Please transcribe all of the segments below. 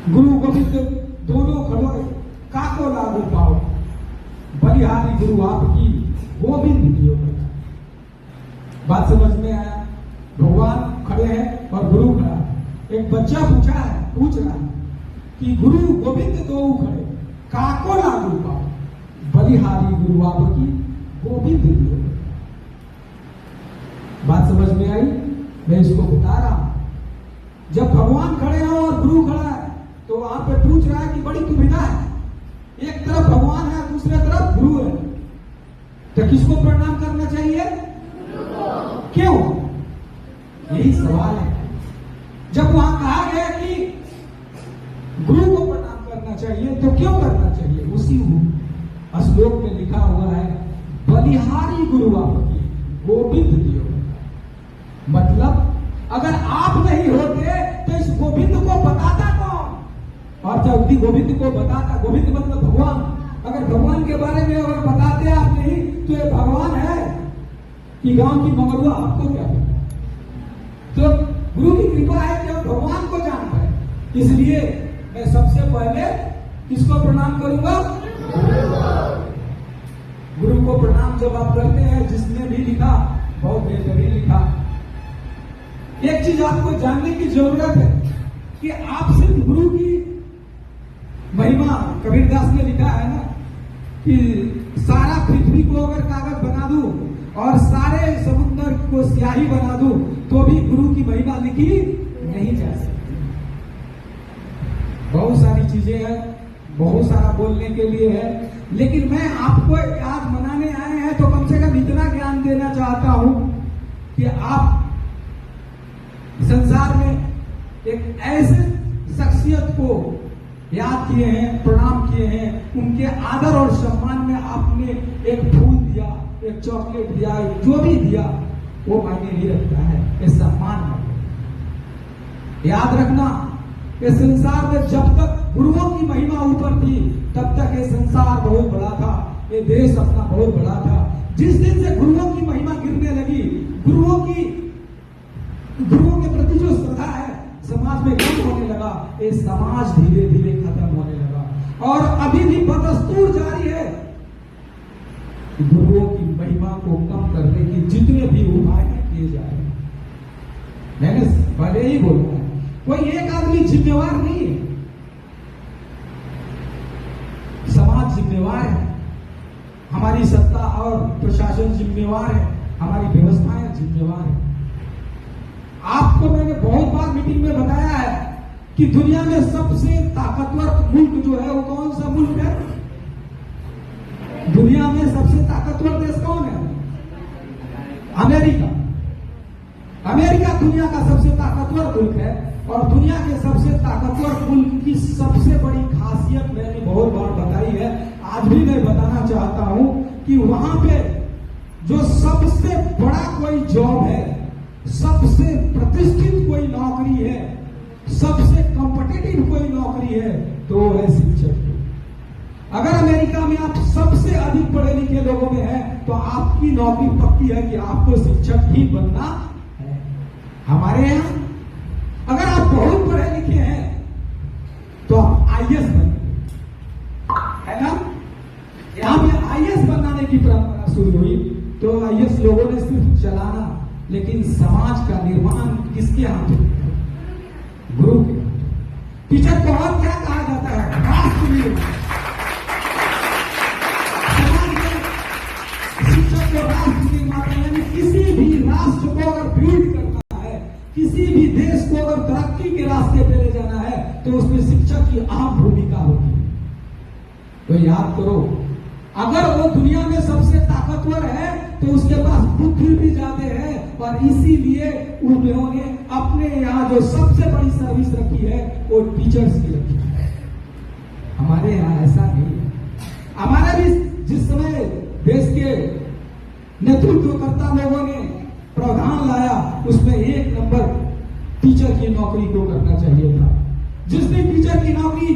गुरु गोविंद दोनों खड़ोए काको लागू पाओ, बलिहारी गुरु आपकी गोविंद दियो। बात समझ में आया? भगवान खड़े हैं और गुरु खड़ा है। एक बच्चा पूछ रहा है कि गुरु गोविंद दो खड़े काको लागू पाओ, बलिहारी गुरु आपकी गोविंद दियो। बात समझ में आई? मैं इसको बता रहा हूं। जब भगवान खड़े हैं और गुरु खड़ा है तो वहां पे पूछ रहा है कि बड़ी दुविधा है। एक तरफ भगवान है, दूसरे तरफ गुरु है, तो किसको प्रणाम करना चाहिए? क्यों? यही सवाल है। जब वहां कहा गया कि गुरु को प्रणाम करना चाहिए तो क्यों करना चाहिए? उसी श्लोक में लिखा हुआ है बलिहारी गुरु आपकी गोविंद दियो। मतलब अगर आप नहीं होते तो इस गोविंद को बताता कौन? और जब गोविंद को बताता, गोविंद मतलब भगवान, अगर भगवान के बारे में अगर बताते आप नहीं तो ये भगवान है कि गांव की मंगरुआ आपको क्या पता? तो गुरु की कृपा है कि हम भगवान को जान पाए। इसलिए मैं सबसे पहले किसको प्रणाम करूंगा? गुरु को प्रणाम जब आप करते हैं, जिसने भी लिखा बहुत बेहतरीन लिखा। एक चीज आपको जानने की जरूरत है कि आप सिर्फ गुरु की महिमा, कबीरदास ने लिखा है ना कि सारा पृथ्वी को अगर कागज बना दूं और सारे समुद्र को स्याही बना दूं तो भी गुरु की महिमा लिखी नहीं जा सकती। बहुत सारी चीजें हैं, बहुत सारा बोलने के लिए है, लेकिन मैं आपको आज मनाने आए हैं तो कम से कम इतना ज्ञान देना चाहता हूं कि आप संसार में एक ऐसे शख्सियत को याद किए हैं, प्रणाम किए हैं, उनके आदर और सम्मान में आपने एक फूल दिया, एक चॉकलेट दिया, जो भी दिया वो मायने नहीं रखता है, ये सम्मान है। याद रखना, ये संसार में जब तक गुरुओं की महिमा ऊपर थी तब तक ये संसार बहुत बड़ा था, ये देश अपना बहुत बड़ा था। जिस दिन से गुरुओं की महिमा गिरने लगी, गुरुओं के प्रति जो श्रद्धा है समाज में कम होने लगा, ये समाज धीरे धीरे खत्म होने लगा और अभी भी बदस्तूर जारी है। गुरुओं की महिमा को कम करने के जितने भी उपाय किए जा रहे हैं, मैंने पहले ही बोला है, कोई एक आदमी जिम्मेवार नहीं है, समाज जिम्मेवार है, हमारी सत्ता और प्रशासन जिम्मेवार है, हमारी व्यवस्थाएं जिम्मेवार है। आपको मैंने बहुत बार मीटिंग में बताया है कि दुनिया में सबसे ताकतवर मुल्क जो है वो कौन सा मुल्क है? दुनिया में सबसे ताकतवर देश कौन है? अमेरिका। अमेरिका दुनिया का सबसे ताकतवर मुल्क है और दुनिया के सबसे ताकतवर मुल्क की सबसे बड़ी खासियत मैंने बहुत बार बताई है, आज भी मैं बताना चाहता हूं कि वहां पे जो सबसे बड़ा कोई जॉब है, सबसे प्रतिष्ठित कोई नौकरी है, सबसे कॉम्पिटिटिव कोई नौकरी है तो वो है शिक्षक। अगर अमेरिका में आप सबसे अधिक पढ़े लिखे लोगों में है तो आपकी नौकरी पक्की है कि आपको शिक्षक ही बनना है। हमारे यहां अगर आप बहुत पढ़े लिखे हैं तो आप आईएएस बनेंगे, है ना? यहां पे आईएएस बनाने की परंपरा शुरू हुई तो आईएएस लोगों ने सिर्फ चलाना, लेकिन समाज का निर्माण किसके हाथ में? गुरु के। टीचर को और क्या कहा जाता है? राष्ट्र निर्माण। समाज में शिक्षक को राष्ट्र निर्माता, यानी किसी भी राष्ट्र को अगर बिल्ड करना है, किसी भी देश को अगर तरक्की के रास्ते पे ले जाना है तो उसमें शिक्षक की अहम भूमिका होती है। तो याद करो, अगर वो दुनिया में सबसे ताकतवर है तो उसके पास बुद्धि भी ज्यादा है और इसीलिए उन्होंने अपने यहाँ जो सबसे बड़ी सर्विस रखी है वो टीचर्स की रखी है। हमारे यहाँ ऐसा नहीं है। हमारा भी जिस समय देश के नेतृत्वकर्ता लोगों ने प्रावधान लाया उसमें 1 नंबर टीचर की नौकरी को करना चाहिए था। जिस दिन टीचर की नौकरी,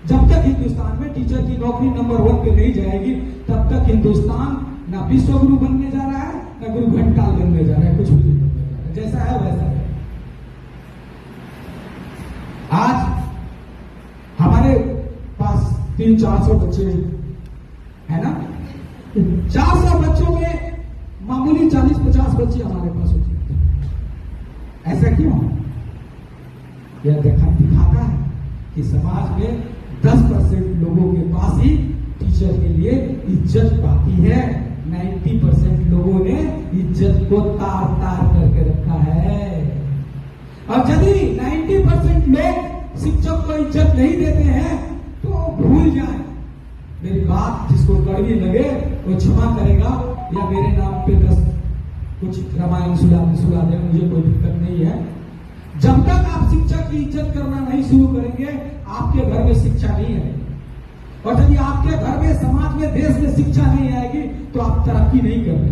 जब तक हिंदुस्तान में टीचर की नौकरी नंबर 1 पे नहीं जाएगी तब तक हिंदुस्तान ना विश्व गुरु बनने जा रहा है, ना गुरु घंटाल बनने जा रहा है, कुछ भी नहीं बनने जा रहा है। जैसा है वैसा है। आज 300-400 बच्चे है ना, 400 बच्चों में मामूली 40-50 बच्चे हमारे पास होते हैं। ऐसा क्यों? यह दिखाता है कि समाज में 10% लोगों के पास ही टीचर के लिए इज्जत बाकी है, 90% लोगों ने इज्जत को तार तार करके रखा है। और यदि 90% लोग शिक्षक को इज्जत नहीं देते हैं तो भूल जाए, मेरी बात जिसको कड़वी लगे वो क्षमा करेगा, या मेरे नाम पे 10 कुछ रामायण सुना दे, मुझे कोई दिक्कत नहीं है। जब तक आप शिक्षक की इज्जत करना नहीं शुरू करेंगे, आपके घर में शिक्षा नहीं है। और यदि आपके घर में, समाज में, देश में शिक्षा नहीं आएगी तो आप तरक्की नहीं करेंगे।